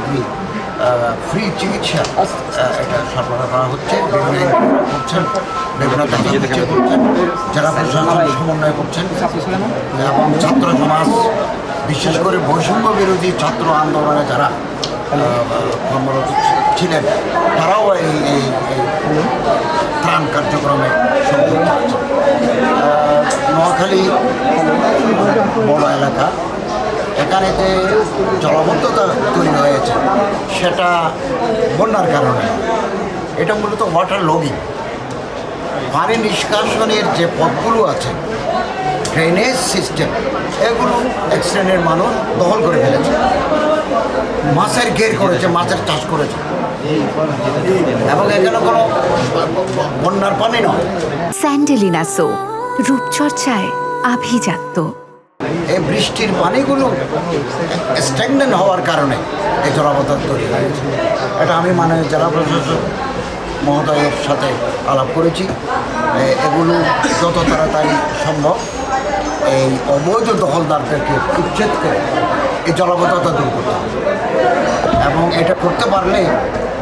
সামগ্রী ফ্রি চিকিৎসা এটা সরবরাহ করা হচ্ছে। বিভিন্ন করছেন যারা প্রশাসন সমন্বয় করছেন এবং ছাত্র সমাজ, বিশেষ করে বৈষম্য বিরোধী ছাত্র আন্দোলনে যারা কর্মরত ছিলেন তারাও এই ত্রাণ কার্যক্রমে সংযুক্ত আছেন। নোয়াখালী বড় এলাকা, এখানে যে জলাবদ্ধতা তৈরি হয়েছে সেটা বন্যার কারণে, এটা মূলত ওয়াটার লগিং। পানি নিষ্কাশনের যে পথগুলো আছে, ড্রেনেজ সিস্টেম, এগুলো এক শ্রেণীর মানুষ দখল করে ফেলেছে, মাছের ঘের করেছে, মাছের চাষ করেছে, এবং এখানে কোনো বন্যার পানি নয়। স্যান্ডেলিনা সো, রূপচর্চায় আভিজাত্য। এই বৃষ্টির পানিগুলো স্ট্যাগনেন্ট হওয়ার কারণে এই জলাবদ্ধতা তৈরি হয়েছে। এটা আমি জেলা প্রশাসক মহোদয়ের সাথে আলাপ করেছি। এগুলো যত তাড়াতাড়ি সম্ভব এই অবৈধ দখলদারদেরকে উচ্ছেদ করে এই জলাবদ্ধতা দূর করতে হবে, এবং এটা করতে পারলে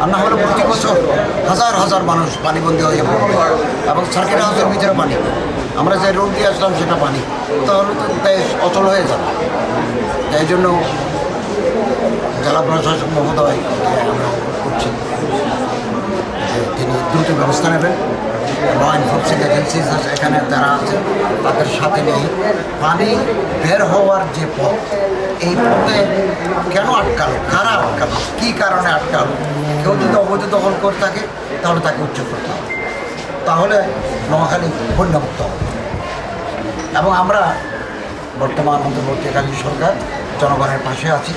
আর না হলে প্রতি বছর হাজার হাজার মানুষ পানিবন্দী হয়ে পড়বে, এবং সার্কিট হাউসের ভিতরে পানি, আমরা যে রোড দিয়ে আসলাম সেটা পানি, তাহলে তো দেশ অচল হয়ে যাবে। তাই জন্য জেলা প্রশাসক মহোদয় আমরা করছি যে তিনি দ্রুত ব্যবস্থা নেবেন। ল এনফোর্সিং এজেন্সিস এখানে যারা আছে তাদের সাথে নিয়ে পানি বের হওয়ার যে পথ, এই পথে কেন আটকালো, কারা আটকালো, কী কারণে আটকালো, কেউ যদি অবৈধ দখল করে থাকে তাহলে তাকে উচ্ছেদ করতে হবে, তাহলে নোয়াখালী বন্যামুক্ত হবে। এবং আমরা বর্তমান অন্তর্বর্তীকালীন সরকার জনগণের পাশে আছি।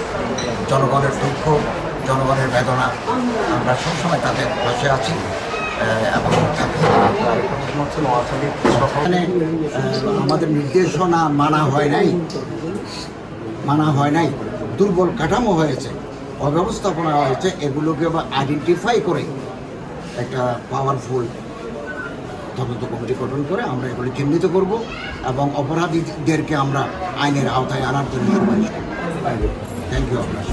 জনগণের দুঃখ, জনগণের বেদনা, আমরা সবসময় তাদের পাশে আছি এবং আমাদের নির্দেশনা মানা হয় নাই, দুর্বল কাঠামো হয়েছে, অব্যবস্থাপনা হয়েছে। এগুলোকে আইডেন্টিফাই করে একটা পাওয়ারফুল তদন্ত কমিটি গঠন করে আমরা এগুলি চিহ্নিত করব এবং অপরাধীদেরকে আমরা আইনের আওতায় আনার জন্য সুপারিশ করব। থ্যাংক ইউ আপনার।